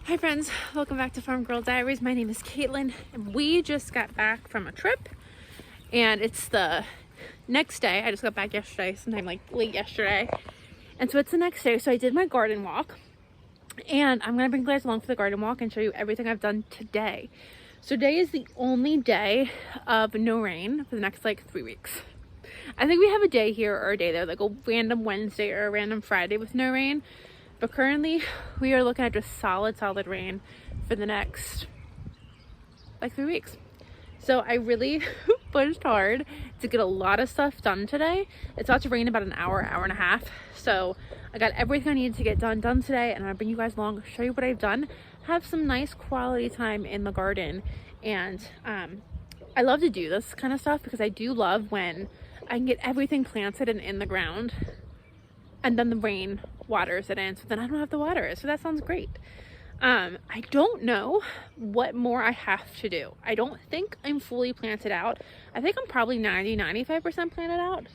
Hi friends, welcome back to Farm Girl Diaries. My name is Caitlin and we just got back from a trip and it's the next day. I just got back yesterday, sometime like late yesterday. And so it's the next day. So I did my garden walk and I'm gonna bring you guys along for the garden walk and show you everything I've done today. So today is the only day of no rain for the next like 3 weeks. I think we have a day here or a day there, like a random Wednesday or a random Friday with no rain. But currently we are looking at just solid rain for the next like 3 weeks. So I really pushed hard to get a lot of stuff done today. It's about to rain about an hour and a half. So I got everything I needed to get done today, and I'm gonna bring you guys along, show you what I've done, have some nice quality time in the garden. And I love to do this kind of stuff because I do love when I can get everything planted and in the ground and then the rain waters it in, so then I don't have to water it. So that sounds great. I don't know what more I have to do. I don't think I'm fully planted out. I think I'm probably 95% planted out.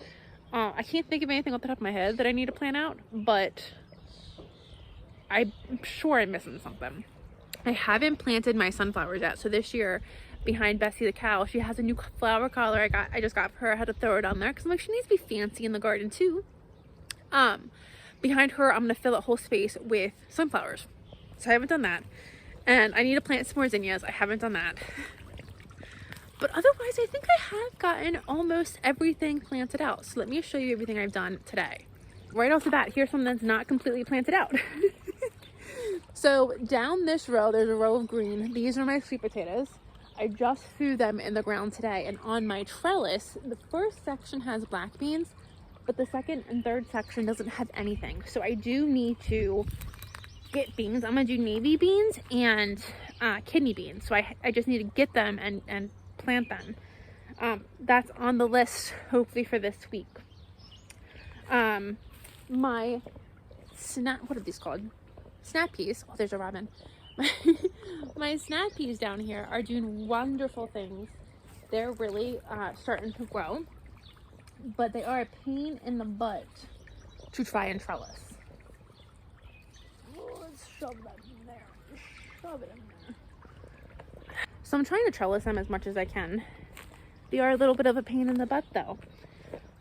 I can't think of anything off the top of my head that I need to plant out, but I'm sure I'm missing something. I haven't planted my sunflowers yet. So this year, behind Bessie the cow, she has a new flower collar I just got for her. I had to throw it on there because I'm like, she needs to be fancy in the garden too. Behind her, I'm gonna fill that whole space with sunflowers. So I haven't done that. And I need to plant some more zinnias. I haven't done that. But otherwise, I think I have gotten almost everything planted out. So let me show you everything I've done today. Right off the bat, here's something that's not completely planted out. So down this row, there's a row of green. These are my sweet potatoes. I just threw them in the ground today. And on my trellis, the first section has black beans, but the second and third section doesn't have anything. So I do need to get beans. I'm gonna do navy beans and kidney beans. So I just need to get them and plant them. That's on the list hopefully for this week. My what are these called? Snap peas. Oh, there's a robin. My snap peas down here are doing wonderful things. They're really starting to grow, but they are a pain in the butt to try and trellis. Oh, let's shove that in there. Shove it in there. So I'm trying to trellis them as much as I can. They are a little bit of a pain in the butt though.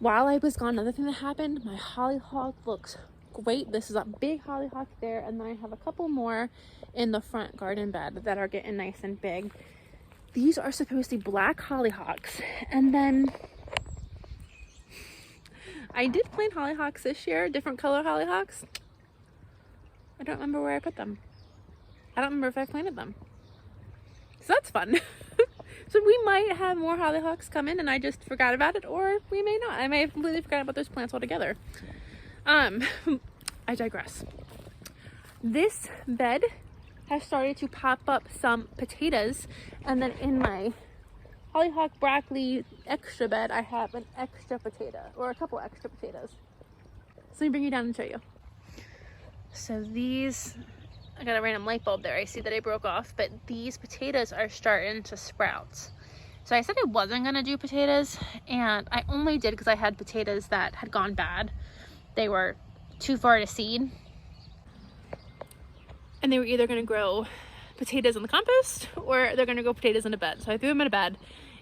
While I was gone, another thing that happened, my hollyhock looks great. This is a big hollyhock there, and then I have a couple more in the front garden bed that are getting nice and big. These are supposed to be black hollyhocks, and then I did plant hollyhocks this year, different color hollyhocks. I don't remember where I put them. I don't remember if I planted them. So that's fun. So we might have more hollyhocks come in and I just forgot about it, or we may not. I may have completely forgotten about those plants altogether. I digress. This bed has started to pop up some potatoes, and then in my hollyhock broccoli extra bed, I have an extra potato, or a couple extra potatoes. So let me bring you down and show you. So these, I got a random light bulb there. I see that I broke off, but these potatoes are starting to sprout. So I said I wasn't gonna do potatoes, and I only did because I had potatoes that had gone bad. They were too far to seed. And they were either gonna grow potatoes in the compost or they're gonna grow potatoes in a bed. So I threw them in a bed,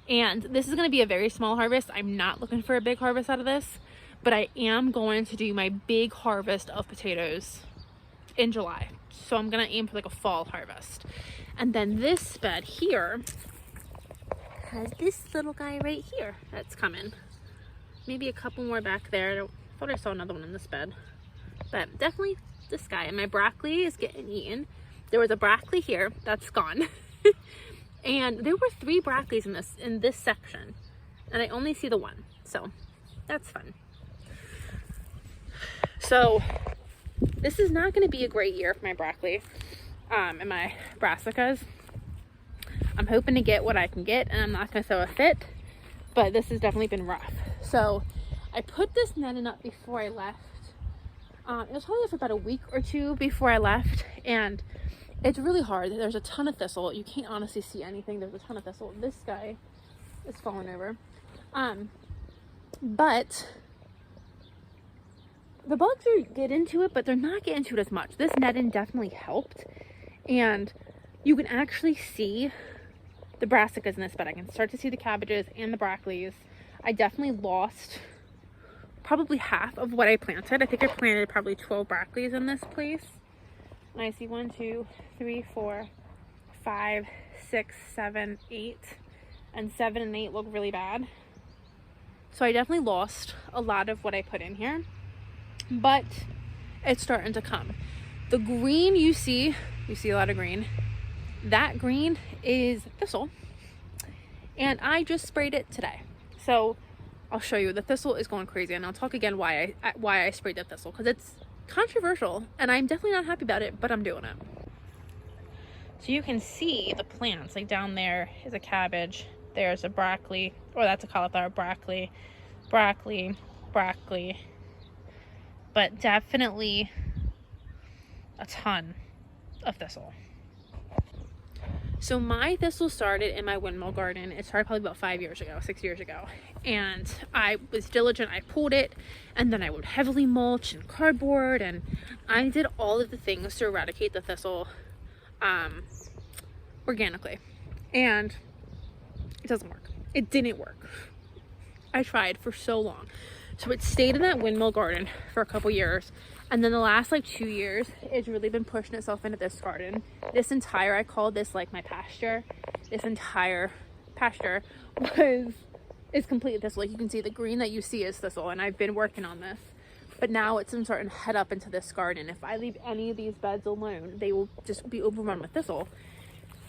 and this is gonna be a very small harvest. I'm not looking for a big harvest out of this, but I am going to do my big harvest of potatoes in July. So I'm gonna aim for like a fall harvest. And then this bed here has this little guy right here that's coming. Maybe a couple more back there. I thought I saw another one in this bed, but definitely this guy. And my broccoli is getting eaten. There was a broccoli here that's gone. And there were 3 broccolis in this section, and I only see the one, so that's fun. So this is not going to be a great year for my broccoli and my brassicas. I'm hoping to get what I can get, and I'm not going to throw a fit, but this has definitely been rough. So I put this netting up before I left. It was probably for about a week or 2 before I left, and it's really hard. There's a ton of thistle. You can't honestly see anything. There's a ton of thistle. This guy is falling over. But the bugs are get into it, but they're not getting into it as much. This netting definitely helped. And you can actually see the brassicas in this bed. I can start to see the cabbages and the broccolis. I definitely lost probably half of what I planted. I think I planted probably 12 broccolis in this place. And I see 1, 2, 3, 4, 5, 6, 7, 8. And 7 and 8 look really bad. So I definitely lost a lot of what I put in here. But it's starting to come. The green you see a lot of green. That green is thistle. And I just sprayed it today. So I'll show you. The thistle is going crazy. And I'll talk again why I sprayed the thistle. Because it's controversial. And I'm definitely not happy about it. But I'm doing it. So you can see the plants. Like down there is a cabbage. There's a broccoli. Or that's a cauliflower. Broccoli. Broccoli. Broccoli. But definitely a ton of thistle. So my thistle started in my windmill garden. It started probably about 5 years ago, 6 years ago. And I was diligent. I pulled it, and then I would heavily mulch and cardboard, and I did all of the things to eradicate the thistle organically. And it doesn't work. It didn't work. I tried for so long. So it stayed in that windmill garden for a couple years. And then the last like 2 years, it's really been pushing itself into this garden. This entire, I call this like my pasture. This entire pasture is completely thistle. Like you can see the green that you see is thistle, and I've been working on this. But now it's starting to head up into this garden. If I leave any of these beds alone, they will just be overrun with thistle.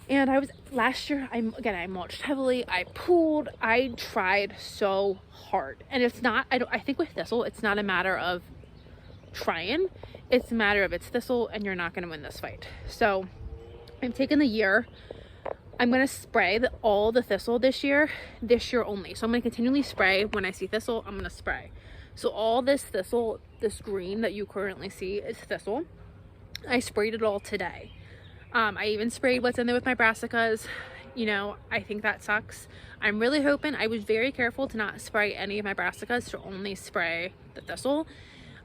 And last year, I mulched heavily, I pulled, I tried so hard. And it's not, I think with thistle, it's not a matter of trying, it's a matter of it's thistle and you're not going to win this fight. So I'm taking the year, I'm going to spray all the thistle this year only. So I'm going to continually spray. When I see thistle, I'm going to spray. So all this thistle, this green that you currently see is thistle. I sprayed it all today. I even sprayed what's in there with my brassicas. You know, I think that sucks. I'm really hoping, I was very careful to not spray any of my brassicas, to only spray the thistle.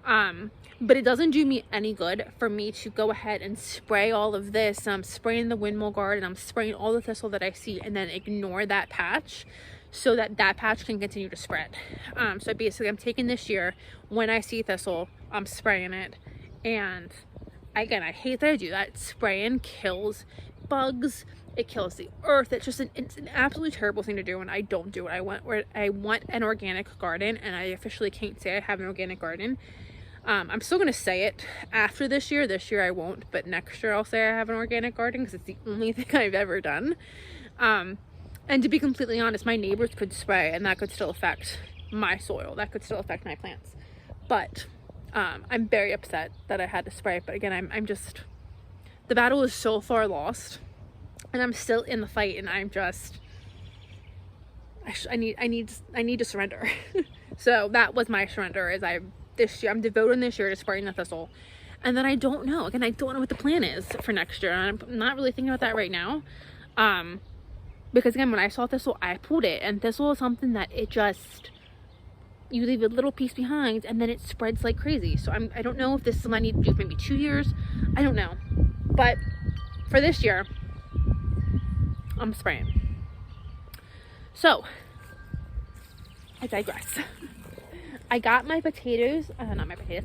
But it doesn't do me any good for me to go ahead and spray all of this. I'm spraying the windmill garden, I'm spraying all the thistle that I see, and then ignore that patch so that patch can continue to spread. So basically I'm taking this year, when I see thistle, I'm spraying it. And again, I hate that I do that. Spraying kills bugs, it kills the earth. It's an absolutely terrible thing to do, and I don't do it. I want an organic garden, and I officially can't say I have an organic garden. I'm still gonna say it after this year. This year I won't, but next year I'll say I have an organic garden, because it's the only thing I've ever done. And to be completely honest, my neighbors could spray, and that could still affect my soil. That could still affect my plants. But I'm very upset that I had to spray. But again, I'm just, the battle is so far lost, and I'm still in the fight, and I'm just, I need to surrender. So that was my surrender. I'm devoting this year to spraying the thistle. And then I don't know. Again, I don't know what the plan is for next year. And I'm not really thinking about that right now. Because again, when I saw thistle, I pulled it. And thistle is something that you leave a little piece behind and then it spreads like crazy. So I don't know if this is something I need to do maybe 2 years. I don't know. But for this year, I'm spraying. So, I digress. I got my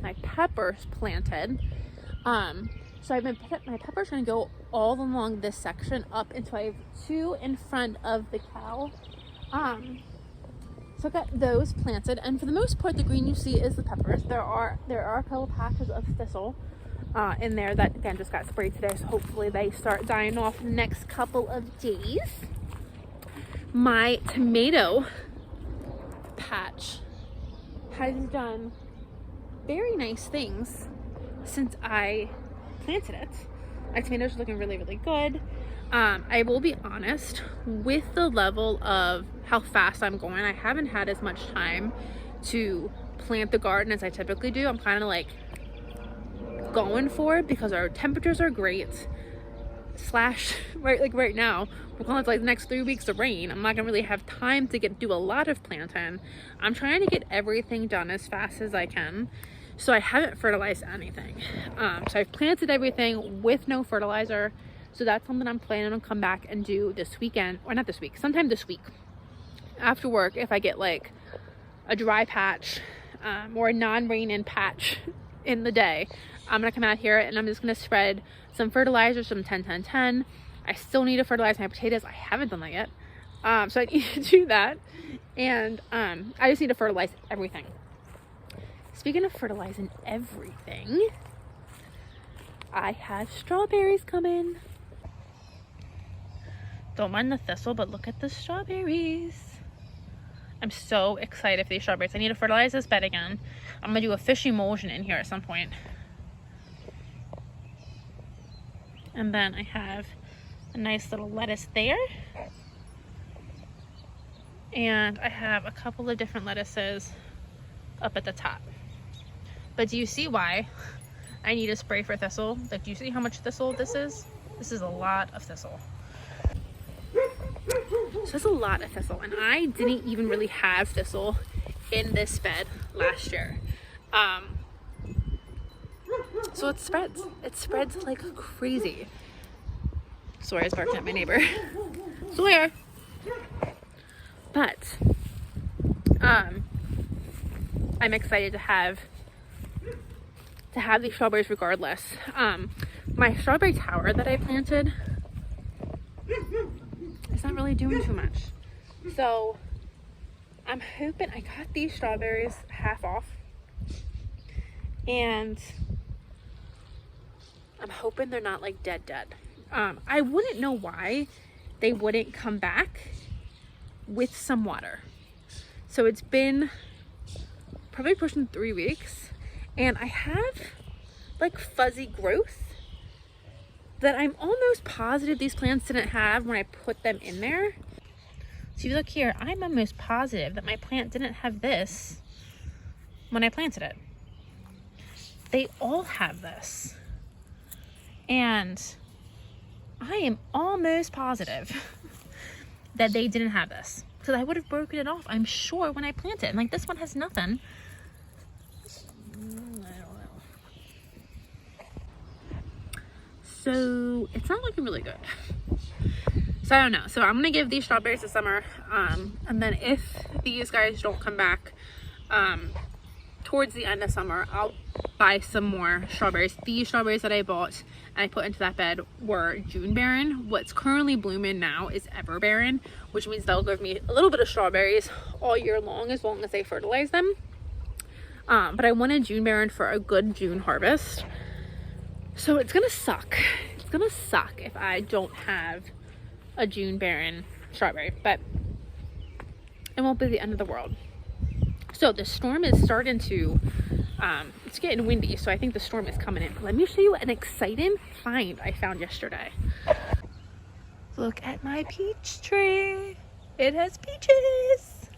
my peppers planted. So my peppers are gonna go all along this section up until I have 2 in front of the cow. So I got those planted, and for the most part, the green you see is the peppers. There are a couple patches of thistle in there that again just got sprayed today. So hopefully they start dying off in the next couple of days. My tomato patch has done very nice things since I planted it. My tomatoes are looking really, really good. I will be honest, with the level of how fast I'm going, I haven't had as much time to plant the garden as I typically do. I'm kind of like going for it because our temperatures are great. Right now, we're going to like the next 3 weeks of rain. I'm not gonna really have time to do a lot of planting. I'm trying to get everything done as fast as I can. So I haven't fertilized anything. So I've planted everything with no fertilizer. So that's something I'm planning on come back and do this weekend, or not this week, sometime this week after work. If I get like a dry patch or a non-raining patch in the day, I'm gonna come out here and I'm just gonna spread some fertilizer, some 10-10-10. I still need to fertilize my potatoes. I haven't done that yet. So I need to do that. And I just need to fertilize everything. Speaking of fertilizing everything, I have strawberries coming. Don't mind the thistle, but look at the strawberries. I'm so excited for these strawberries. I need to fertilize this bed again. I'm gonna do a fish emulsion in here at some point. And then I have a nice little lettuce there. And I have a couple of different lettuces up at the top. But do you see why I need a spray for thistle? Like, do you see how much thistle this is? This is a lot of thistle. So that's a lot of thistle, and I didn't even really have thistle in this bed last year. So it spreads like crazy. Sawyer's barking at my neighbor. Sawyer! But I'm excited to have these strawberries regardless. My strawberry tower that I planted, it's not really doing too much. So I'm hoping, I got these strawberries half off, and I'm hoping they're not like dead. I wouldn't know why they wouldn't come back with some water. So it's been probably pushing 3 weeks, and I have like fuzzy growth that I'm almost positive these plants didn't have when I put them in there. So if you look here, I'm almost positive that my plant didn't have this when I planted it. They all have this. And I am almost positive that they didn't have this, because I would have broken it off, I'm sure, when I planted it. And like, this one has nothing. So it's not looking really good. So I don't know. So I'm gonna give these strawberries this summer, and then if these guys don't come back towards the end of summer, I'll buy some more strawberries. These strawberries that I bought and I put into that bed were June Baron. What's currently blooming now is Ever Baron, which means they'll give me a little bit of strawberries all year long as I fertilize them. But I wanted June Baron for a good June harvest. So it's gonna suck. It's gonna suck if I don't have a June Baron strawberry, but it won't be the end of the world. So the storm is starting to, it's getting windy, so I think the storm is coming in. Let me show you an exciting find I found yesterday. Look at my peach tree. It has peaches.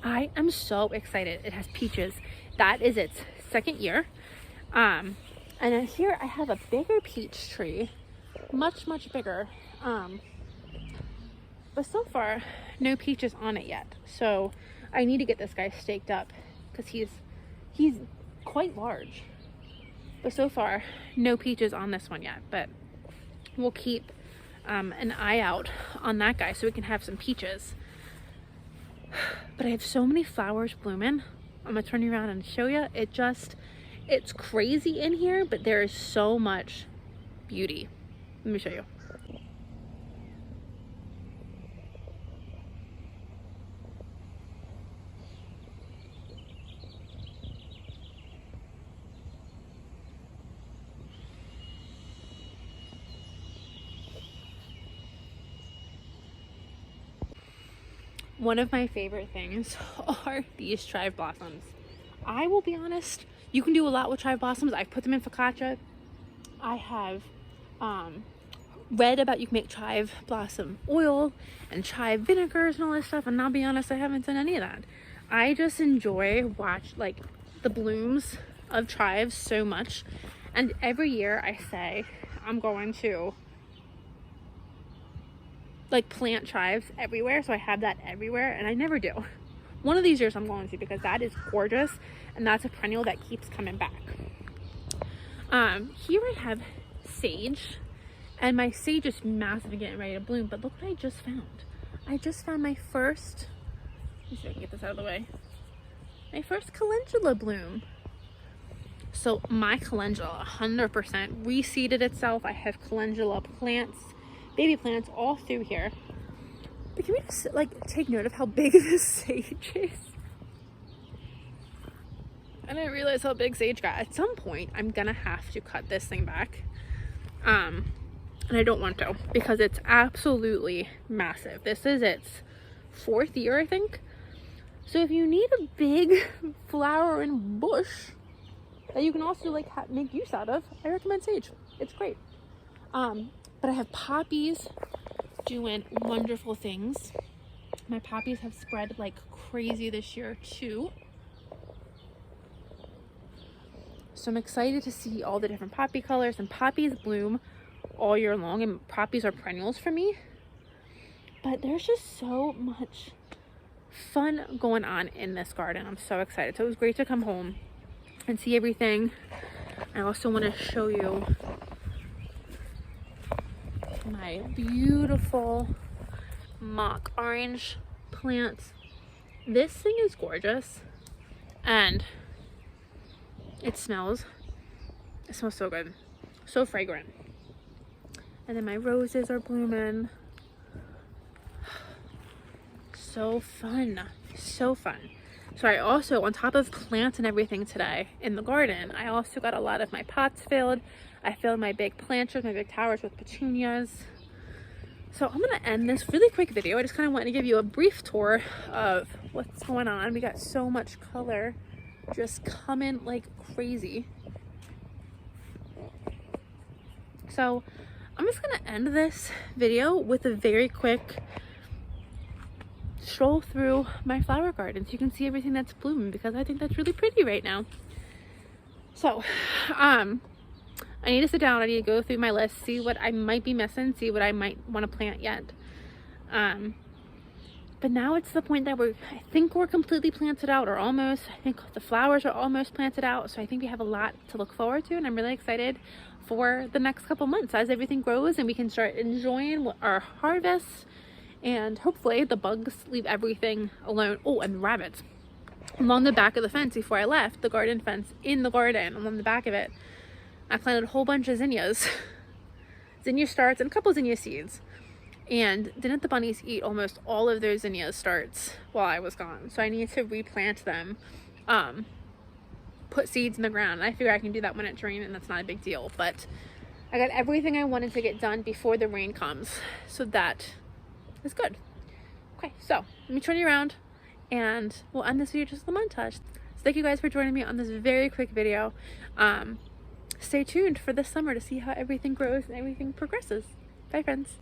I am so excited. It has peaches. That is its second year. And then here I have a bigger peach tree, much bigger. But so far, no peaches on it yet. So I need to get this guy staked up because he's quite large. But so far, no peaches on this one yet. But we'll keep an eye out on that guy so we can have some peaches. But I have so many flowers blooming. I'm gonna turn you around and show you. It's crazy in here, but there is so much beauty. Let me show you. One of my favorite things are these chive blossoms. I will be honest, you can do a lot with chive blossoms. I've put them in focaccia. I have read about you can make chive blossom oil and chive vinegars and all this stuff, and I'll be honest, I haven't done any of that. I just enjoy like the blooms of chives so much, and every year I say I'm going to like plant chives everywhere, so I have that everywhere, and I never do. one of these years I'm going to, because that is gorgeous, and that's a perennial that keeps coming back. Here I have sage, and my sage is massive and getting ready to bloom, but look what I just found. I just found my first, let me see if I can get this out of the way, my first calendula bloom. So my calendula 100% reseeded itself. I have calendula plants, baby plants all through here. But can we just like take note of how big this sage is? I didn't realize how big sage got. At some point, I'm gonna have to cut this thing back. And I don't want to, because it's absolutely massive. This is its 4th year, I think. So if you need a big flowering bush that you can also like make use out of, I recommend sage. It's great. But I have poppies doing wonderful things. My poppies have spread like crazy this year too. So I'm excited to see all the different poppy colors, and poppies bloom all year long, and poppies are perennials for me. But there's just so much fun going on in this garden. I'm so excited. So it was great to come home and see everything. I also want to show you my beautiful mock orange plants. This thing is gorgeous, and it smells so good, so fragrant. And then my roses are blooming. So fun, so fun. So I also, on top of plants and everything today in the garden, I also got a lot of my pots filled. I filled my big planters, my big towers with petunias. So I'm gonna end this really quick video. I just kind of wanted to give you a brief tour of what's going on. We got so much color just coming like crazy. So I'm just gonna end this video with a very quick stroll through my flower garden so you can see everything that's blooming, because I think that's really pretty right now. So I need to sit down, I need to go through my list, see what I might be missing, see what I might want to plant yet. But now it's the point that I think we're completely planted out, or almost. I think the flowers are almost planted out, so I think we have a lot to look forward to, and I'm really excited for the next couple months as everything grows and we can start enjoying our harvests, and hopefully the bugs leave everything alone. Oh, and rabbits. Along the back of the fence, before I left, the garden fence in the garden, along the back of it, I planted a whole bunch of zinnias. Zinnia starts and a couple zinnia seeds. And didn't the bunnies eat almost all of those zinnia starts while I was gone? So I need to replant them, put seeds in the ground. I figure I can do that when it's raining, and that's not a big deal. But I got everything I wanted to get done before the rain comes, so that is good. Okay, so let me turn you around, and we'll end this video just with a montage. So thank you guys for joining me on this very quick video. Stay tuned for this summer to see how everything grows and everything progresses. Bye, friends.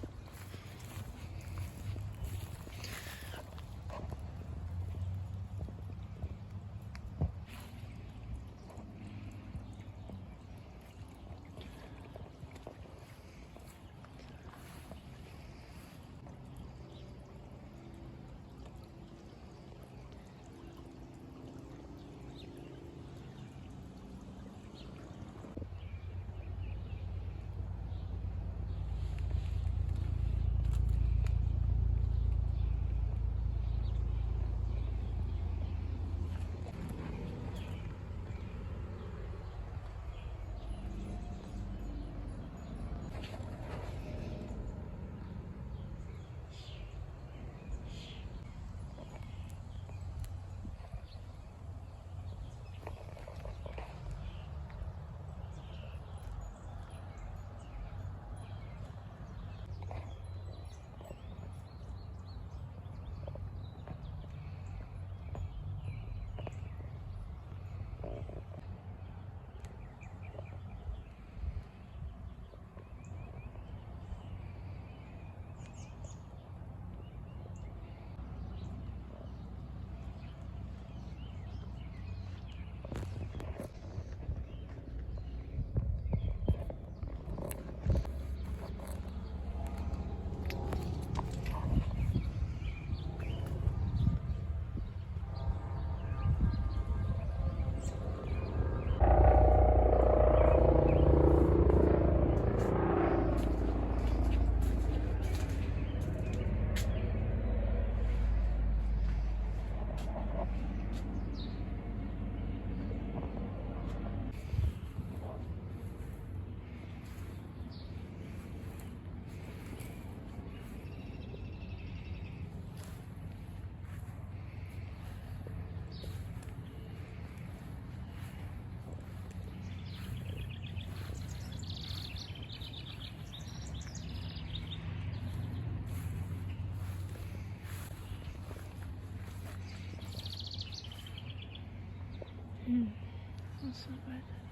That's so good.